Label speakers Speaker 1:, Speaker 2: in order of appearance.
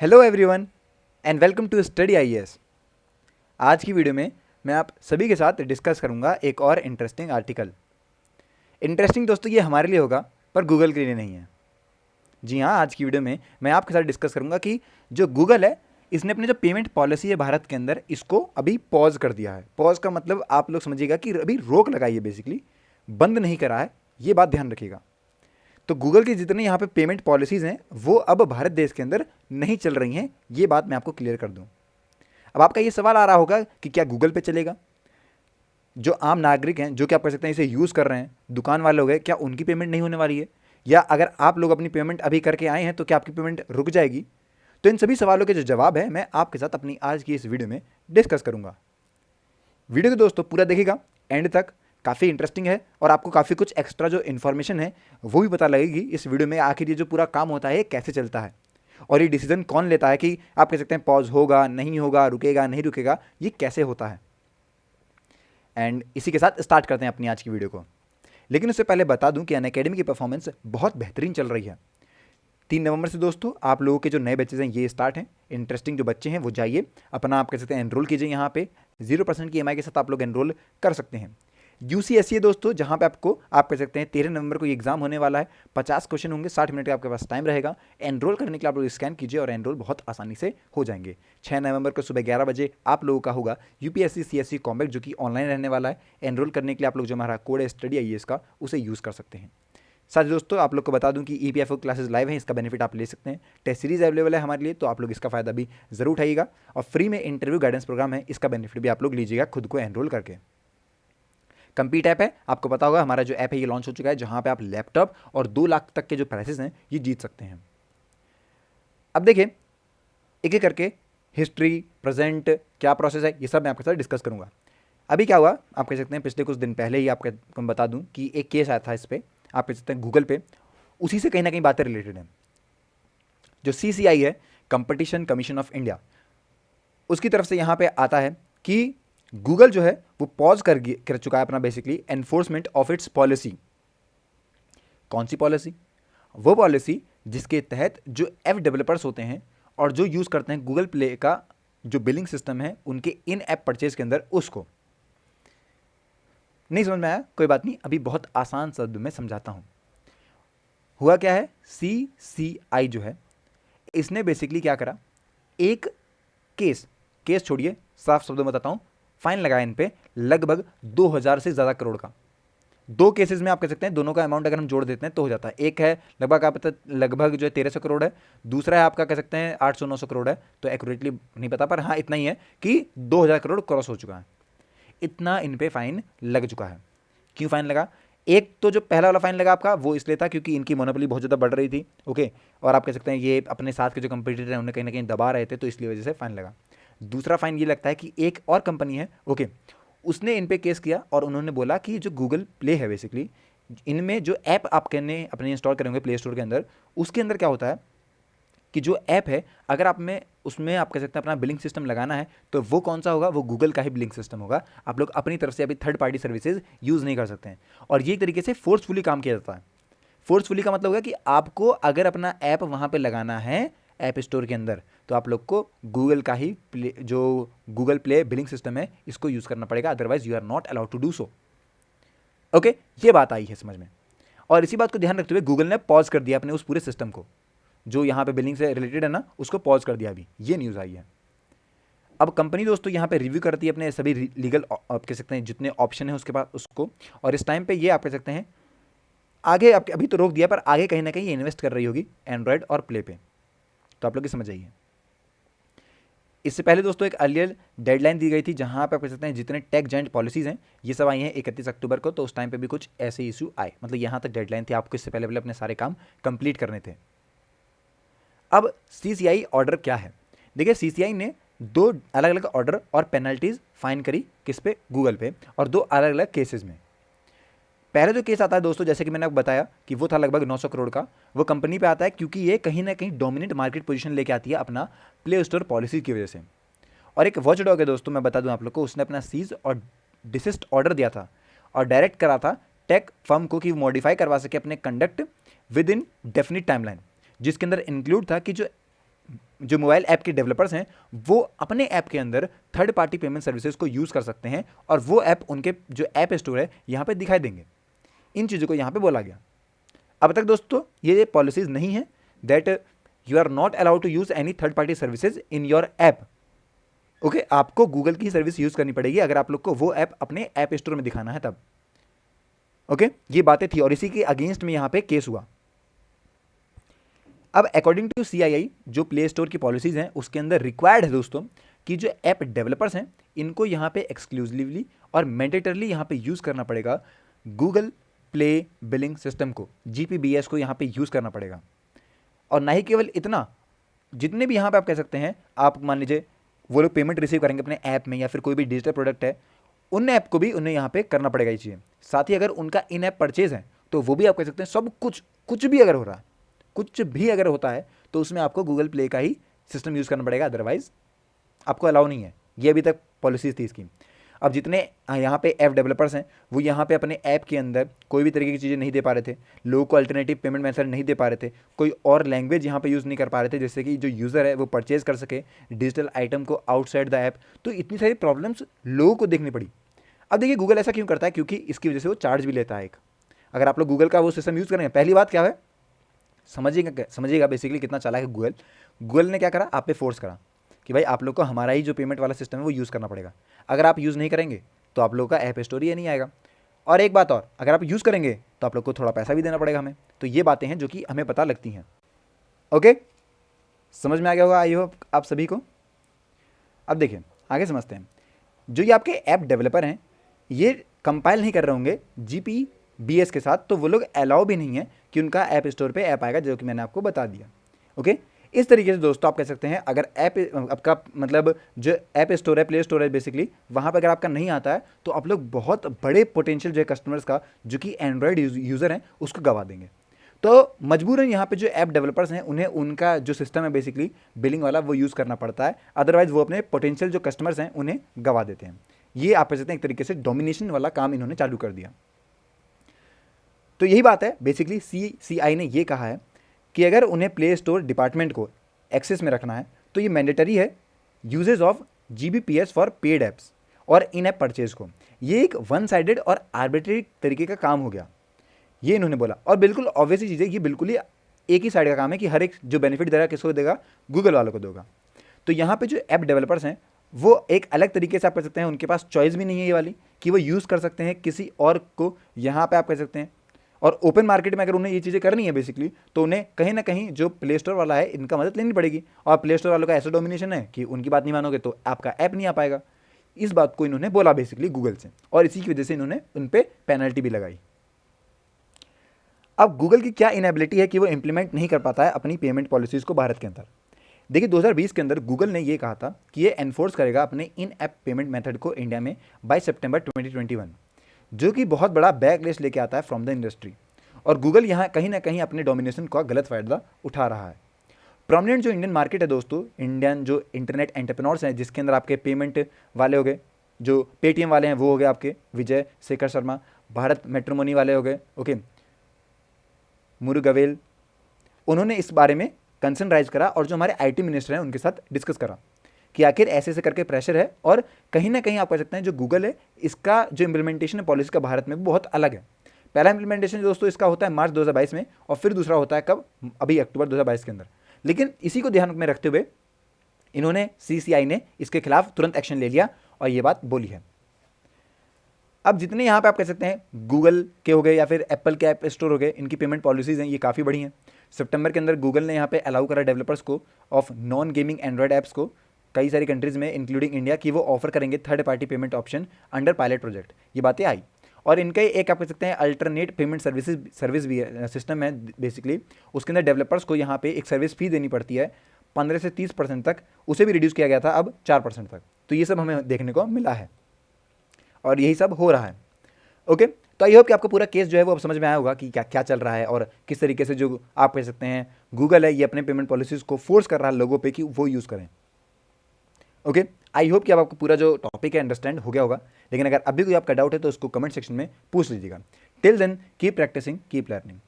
Speaker 1: Hello everyone and welcome to study IAS. आज की video में मैं आप सभी के साथ डिस्कस करूंगा एक और इंटरेस्टिंग आर्टिकल। इंटरेस्टिंग दोस्तों ये हमारे लिए होगा पर गूगल के लिए नहीं है। जी हाँ, आज की वीडियो में मैं आपके साथ डिस्कस करूंगा कि जो गूगल है इसने अपनी जो पेमेंट पॉलिसी है भारत के अंदर इसको अभी पॉज कर दिया है। पॉज का मतलब आप लोग समझिएगा कि अभी रोक लगाई है, बेसिकली बंद नहीं करा है, ये बात ध्यान रखिएगा। तो गूगल की जितनी यहाँ पे पेमेंट पॉलिसीज़ हैं वो अब भारत देश के अंदर नहीं चल रही हैं, ये बात मैं आपको क्लियर कर दूं। अब आपका ये सवाल आ रहा होगा कि क्या गूगल पे चलेगा? जो आम नागरिक हैं, जो कि आप कह सकते हैं इसे यूज़ कर रहे हैं, दुकान वाले हो गए, क्या उनकी पेमेंट नहीं होने वाली है? या अगर आप लोग अपनी पेमेंट अभी करके आए हैं तो क्या आपकी पेमेंट रुक जाएगी? तो इन सभी सवालों के जो जवाब है मैं आपके साथ अपनी आज की इस वीडियो में डिस्कस करूंगा। वीडियो को दोस्तों पूरा देखिएगा एंड तक, काफ़ी इंटरेस्टिंग है और आपको काफ़ी कुछ एक्स्ट्रा जो इन्फॉर्मेशन है वो भी पता लगेगी इस वीडियो में। आखिर ये जो पूरा काम होता है ये कैसे चलता है और ये डिसीजन कौन लेता है कि आप कह सकते हैं पॉज होगा नहीं होगा, रुकेगा नहीं रुकेगा, ये कैसे होता है। एंड इसी के साथ स्टार्ट करते हैं अपनी आज की वीडियो को। लेकिन उससे पहले बता दूं कि अनअकैडमी की परफॉर्मेंस बहुत बेहतरीन चल रही है। 3 नवंबर से दोस्तों आप लोगों के जो नए बैचेज हैं ये स्टार्ट हैं। इंटरेस्टिंग जो बच्चे हैं वो जाइए अपना आप कह सकते हैं एनरोल कीजिए। यहाँ पे 0% की EMI के साथ आप लोग एनरोल कर सकते हैं। UCSE दोस्तों, जहाँ पे आपको आप कह सकते हैं 13 नवंबर को ये एग्जाम होने वाला है। 50 क्वेश्चन होंगे, 60 मिनट का आपके पास टाइम रहेगा। एनरोल करने के लिए आप लोग स्कैन कीजिए और एनरोल बहुत आसानी से हो जाएंगे। 6 नवंबर को सुबह 11 बजे आप लोगों का होगा UPSC CSE कॉम्बैट, जो कि ऑनलाइन रहने वाला है। एनरोल करने के लिए आप लोग जो हमारा कोड है स्टडी आईएएस का, उसे यूज़ कर सकते हैं। साथ ही दोस्तों आप लोग को बता दूं कि EPFO क्लासेस लाइव हैं, इसका बेनिफिट आप ले सकते हैं। टेस्ट सीरीज अवेलेबल है हमारे लिए, तो आप लोग इसका फायदा भी जरूर उठाइएगा। और फ्री में इंटरव्यू गाइडेंस प्रोग्राम है, इसका बेनिफिट भी आप लोग लीजिएगा खुद को एनरोल करके। कंपीट ऐप है, आपको पता होगा हमारा जो ऐप है ये लॉन्च हो चुका है, जहां पे आप लैपटॉप और 2 लाख तक के जो प्राइसेस हैं ये जीत सकते हैं। अब देखिए एक एक करके हिस्ट्री, प्रेजेंट, क्या प्रोसेस है, ये सब मैं आपके साथ डिस्कस करूंगा। अभी क्या हुआ आप कह सकते हैं, पिछले कुछ दिन पहले ही आपको मैं बता दूं कि एक केस आया था इस पर, आप कह सकते हैं गूगल पे, उसी से कहीं ना कहीं बातें रिलेटेड हैं। जो CCI है, कंपटीशन कमीशन ऑफ इंडिया, उसकी तरफ से यहाँ पे आता है कि गूगल जो है वो पॉज कर चुका है अपना basically enforcement of its policy. कौन सी पॉलिसी? वो पॉलिसी जिसके तहत जो ऐप डेवलपर्स होते हैं और जो यूज़ करते हैं गूगल प्ले का जो बिलिंग सिस्टम है उनके इन ऐप परचेज के अंदर, उसको नहीं समझ में आया? कोई बात नहीं, अभी बहुत आसान शब्द में समझाता हूं। हुआ क्या है, CCI जो है इसने बेसिकली क्या करा, एक केस छोड़िए, साफ शब्दों में बताता हूं, फाइन लगाया इन पे लगभग 2000 से ज़्यादा करोड़ का। 2 केसेस में आप कह सकते हैं दोनों का अमाउंट अगर हम जोड़ देते हैं तो हो जाता है, एक है लगभग आप लगभग जो है 1300 करोड़ है, दूसरा है आपका कह सकते हैं 800-900 करोड़ है। तो एक्यूरेटली नहीं पता, पर हाँ इतना ही है कि 2000 करोड़ क्रॉस हो चुका है। इतना इन पे फाइन लग चुका है। क्यों फाइन लगा? एक तो जो पहला वाला फाइन लगा आपका वो इसलिए था क्योंकि इनकी मोनोपोली बहुत ज़्यादा बढ़ रही थी, ओके, और आप कह सकते हैं ये अपने साथ के जो कंपटीटर हैं उन्हें कहीं ना कहीं दबा रहे थे, तो इसलिए वजह से फाइन लगा। दूसरा फाइन ये लगता है कि एक और कंपनी है, ओके, उसने इन पे केस किया और उन्होंने बोला कि जो गूगल प्ले है बेसिकली, इनमें जो ऐप आप कहने अपने इंस्टॉल करेंगे प्ले स्टोर के अंदर, उसके अंदर क्या होता है कि जो ऐप है अगर आप में उसमें आप कह सकते हैं अपना बिलिंग सिस्टम लगाना है तो वो कौन सा होगा, वो गूगल का ही बिलिंग सिस्टम होगा। आप लोग अपनी तरफ से अभी थर्ड पार्टी सर्विसेज यूज़ नहीं कर सकते हैं। और ये एक तरीके से फोर्सफुली काम किया जाता है। फोर्सफुली का मतलब होगा कि आपको अगर अपना ऐप वहाँ पे लगाना है ऐप स्टोर के अंदर, तो आप लोग को गूगल का ही जो गूगल प्ले बिलिंग सिस्टम है इसको यूज़ करना पड़ेगा, otherwise you are not allowed to do so. Okay, ये बात आई है समझ में। और इसी बात को ध्यान रखते हुए गूगल ने पॉज कर दिया अपने उस पूरे सिस्टम को, जो यहाँ पे बिलिंग से रिलेटेड है ना, उसको पॉज कर दिया। अभी ये न्यूज़ आई है। अब कंपनी दोस्तों यहाँ पे रिव्यू करती है अपने सभी लीगल आप कह सकते हैं जितने ऑप्शन है उसके पास उसको, और इस टाइम पे ये आप कह सकते हैं आगे आप अभी तो रोक दिया, पर आगे कहीं ना कहीं ये इन्वेस्ट कर रही होगी एंड्रॉयड और प्ले पे। तो आप लोग समझ आइए। इससे पहले दोस्तों एक अर्लियर डेडलाइन दी गई थी जहां पे आप कह सकते हैं जितने टेक जायंट पॉलिसीज़ हैं ये सब आई हैं 31 अक्टूबर को, तो उस टाइम पे भी कुछ ऐसे इशू आए, मतलब यहाँ तक डेडलाइन थी, आपको इससे पहले अपने सारे काम कंप्लीट करने थे। अब CCI ऑर्डर क्या है? देखिए CCI ने 2 अलग अलग ऑर्डर और पेनल्टीज फाइन करी, किस पे? गूगल पे, और 2 अलग अलग केसेस में। पहले जो केस आता है दोस्तों, जैसे कि मैंने आपको बताया कि वो था लगभग 900 करोड़ का, वो कंपनी पे आता है क्योंकि ये कहीं ना कहीं डोमिनेंट मार्केट पोजीशन लेके आती है अपना प्ले स्टोर पॉलिसी की वजह से। और एक वॉच डॉग है दोस्तों, मैं बता दूं आप लोग को, उसने अपना सीज और डिसिस्ट ऑर्डर दिया था और डायरेक्ट करा था टेक फर्म को कि मॉडिफाई करवा सके अपने conduct with in definite timeline, जिसके अंदर इंक्लूड था कि जो जो मोबाइल ऐप के डेवलपर्स हैं वो अपने ऐप के अंदर थर्ड पार्टी पेमेंट सर्विसेज को यूज़ कर सकते हैं और वो ऐप उनके जो ऐप स्टोर है यहाँ पे दिखाई देंगे। इन चीज़ों को यहाँ पे बोला गया। अब तक दोस्तों ये पॉलिसीज नहीं है that you are not allowed to use any third party services in your app. Okay, आपको गूगल की सर्विस यूज़ करनी पड़ेगी अगर आप लोग को वो ऐप अपने ऐप स्टोर में दिखाना है तब। ओके, ये बातें थी और इसी के अगेंस्ट में यहाँ पे केस हुआ। अब अकॉर्डिंग टू CII जो प्ले स्टोर की पॉलिसीज़ हैं उसके अंदर रिक्वायर्ड है दोस्तों कि जो ऐप डेवलपर्स हैं इनको यहाँ पे एक्सक्लूसिवली और मैंडेटरली यहाँ पे यूज़ करना पड़ेगा गूगल प्ले बिलिंग सिस्टम को, GPBS को यहाँ पे यूज़ करना पड़ेगा। और ना ही केवल इतना, जितने भी यहाँ पे आप कह सकते हैं, आप मान लीजिए वो लोग पेमेंट रिसीव करेंगे अपने ऐप में या फिर कोई भी डिजिटल प्रोडक्ट है, उन ऐप को भी उन्हें यहाँ पे करना पड़ेगा ये चीज़ें। साथ ही अगर उनका इन ऐप परचेज है तो वो भी आप कह सकते हैं सब कुछ भी अगर हो रहा है, कुछ भी अगर होता है तो उसमें आपको गूगल प्ले का ही सिस्टम यूज़ करना पड़ेगा, अदरवाइज आपको अलाउ नहीं है। ये अभी तक पॉलिसीज थी इसकी। अब जितने यहाँ पे ऐप डेवलपर्स हैं वो यहाँ पे अपने ऐप के अंदर कोई भी तरीके की चीज़ें नहीं दे पा रहे थे, लोगों को अल्टरनेटिव पेमेंट मेथड नहीं दे पा रहे थे, कोई और लैंग्वेज यहाँ पे यूज़ नहीं कर पा रहे थे जिससे कि जो यूज़र है वो परचेज कर सके डिजिटल आइटम को आउटसाइड द ऐप। तो इतनी सारी प्रॉब्लम्स लोगों को देखनी पड़ी। अब देखिए गूगल ऐसा क्यों करता है, क्योंकि इसकी वजह से वो चार्ज भी लेता है एक। अगर आप लोग गूगल का वो सिस्टम यूज़ करेंगे, पहली बात क्या है समझिएगा बेसिकली कितना चालाक है गूगल ने क्या करा, आप पे फोर्स करा कि भाई आप लोग को हमारा ही जो पेमेंट वाला सिस्टम है वो यूज़ करना पड़ेगा। अगर आप यूज़ नहीं करेंगे तो आप लोगों का ऐप स्टोर ही नहीं आएगा। और एक बात और, अगर आप यूज़ करेंगे तो आप लोग को थोड़ा पैसा भी देना पड़ेगा हमें। तो ये बातें हैं जो कि हमें पता लगती हैं। ओके, समझ में आ गया होगा आई होप आप सभी को। अब देखिए आगे समझते हैं। जो ये आपके ऐप डेवलपर हैं ये कंपाइल नहीं कर रहे होंगे GPBS के साथ, तो वो लोग अलाउ भी नहीं है कि उनका ऐप स्टोर पे ऐप आएगा, जो कि मैंने आपको बता दिया। ओके, इस तरीके से दोस्तों आप कह सकते हैं अगर ऐप आपका मतलब जो ऐप स्टोर है, प्ले स्टोर है बेसिकली, वहाँ पर अगर आपका नहीं आता है तो आप लोग बहुत बड़े पोटेंशियल जो है कस्टमर्स का, जो कि एंड्रॉयड यूज़र हैं, उसको गवा देंगे। तो मजबूरन यहाँ पे जो ऐप डेवलपर्स हैं उन्हें उनका जो सिस्टम है बेसिकली बिलिंग वाला वो यूज़ करना पड़ता है, अदरवाइज वो अपने पोटेंशियल जो कस्टमर्स हैं उन्हें गवा देते हैं। ये आप कह सकते हैं एक तरीके से डोमिनेशन वाला काम इन्होंने चालू कर दिया। तो यही बात है बेसिकली CI ने ये कहा है कि अगर उन्हें प्ले स्टोर डिपार्टमेंट को एक्सेस में रखना है तो ये मैंडेटरी है usages of GPBS for paid apps और इन ऐप परचेज को। ये एक वन साइडेड और आर्बिट्रेरी तरीके का काम हो गया, ये इन्होंने बोला। और बिल्कुल ऑब्वियसली चीज़ है, ये बिल्कुल ही एक ही साइड का काम है कि हर एक जो बेनिफिट देगा किसको देगा, गूगल वालों को देगा। तो यहाँ पे जो ऐप डेवलपर्स हैं वो एक अलग तरीके से आप कह सकते हैं, उनके पास चॉइस भी नहीं है ये वाली कि वो यूज़ कर सकते हैं किसी और को यहाँ पे आप कह सकते हैं। और ओपन मार्केट में अगर उन्हें ये चीज़ें करनी है बेसिकली तो उन्हें कहीं ना कहीं जो प्ले स्टोर वाला है इनका मदद लेनी पड़ेगी। और प्ले स्टोर वालों का ऐसा डोमिनेशन है कि उनकी बात नहीं मानोगे तो आपका ऐप नहीं आ पाएगा। इस बात को इन्होंने बोला बेसिकली गूगल से, और इसी की वजह से इन्होंने उन पर पेनल्टी भी लगाई। अब गूगल की क्या इनएबिलिटी है कि वो इंप्लीमेंट नहीं कर पाता है अपनी पेमेंट पॉलिसीज़ को भारत के अंदर। देखिए 2020 के अंदर गूगल ने ये कहा था कि ये एनफोर्स करेगा अपने इन ऐप पेमेंट मेथड को इंडिया में बाय सितंबर 2021, जो कि बहुत बड़ा बैकलिस्ट लेके आता है फ्रॉम द इंडस्ट्री। और गूगल यहाँ कहीं ना कहीं अपने डोमिनेशन का गलत फ़ायदा उठा रहा है। प्रोमिनेंट जो इंडियन मार्केट है दोस्तों, इंडियन जो इंटरनेट एंटरप्रेन्योर्स हैं जिसके अंदर आपके पेमेंट वाले हो गए, जो पेटीएम वाले हैं वो हो गए आपके विजय शेखर शर्मा, भारत मैट्रिमोनी वाले हो गए, ओके, मुरुगवेल, उन्होंने इस बारे में कंसर्न राइज करा और जो हमारे IT मिनिस्टर हैं उनके साथ डिस्कस करा कि आखिर ऐसे ऐसे करके प्रेशर है। और कहीं ना कहीं आप कह सकते हैं जो गूगल है इसका जो इम्प्लीमेंटेशन है पॉलिसी का भारत में बहुत अलग है। पहला इम्प्लीमेंटेशन दोस्तों इसका होता है मार्च 2022 में, और फिर दूसरा होता है कब, अभी अक्टूबर 2022 के अंदर। लेकिन इसी को ध्यान में रखते हुए इन्होंने CCI ने इसके खिलाफ तुरंत एक्शन ले लिया और ये बात बोली है। अब जितने यहाँ पे आप कह सकते हैं गूगल के हो गए या फिर एप्पल के ऐप स्टोर हो गए, इनकी पेमेंट पॉलिसीज़ हैं ये काफ़ी बड़ी हैं। सितंबर के अंदर गूगल ने यहाँ पे अलाउ करा डेवलपर्स को of non gaming Android apps को कई सारी कंट्रीज़ में इंक्लूडिंग इंडिया कि वो ऑफर करेंगे third party payment option under pilot project. ये बातें आई। और इनका एक आप कह सकते हैं अल्टरनेट पेमेंट सर्विस भी है, सिस्टम है बेसिकली। उसके अंदर डेवलपर्स को यहाँ पे एक सर्विस फी देनी पड़ती है 15 से 30% तक, उसे भी रिड्यूस किया गया था अब 4% तक। तो ये सब हमें देखने को मिला है और यही सब हो रहा है। ओके, तो आई होप कि आपको पूरा केस जो है वो अब समझ में आया होगा कि क्या क्या चल रहा है और किस तरीके से जो आप कह सकते हैं गूगल है ये अपने पेमेंट पॉलिसीज़ को फोर्स कर रहा है लोगों पे कि वो यूज़ करें। ओके, आई होप कि अब आपको पूरा जो टॉपिक है अंडरस्टैंड हो गया होगा। लेकिन अगर अभी कोई आपका डाउट है तो उसको कमेंट सेक्शन में पूछ लीजिएगा। Till then keep practicing, keep learning.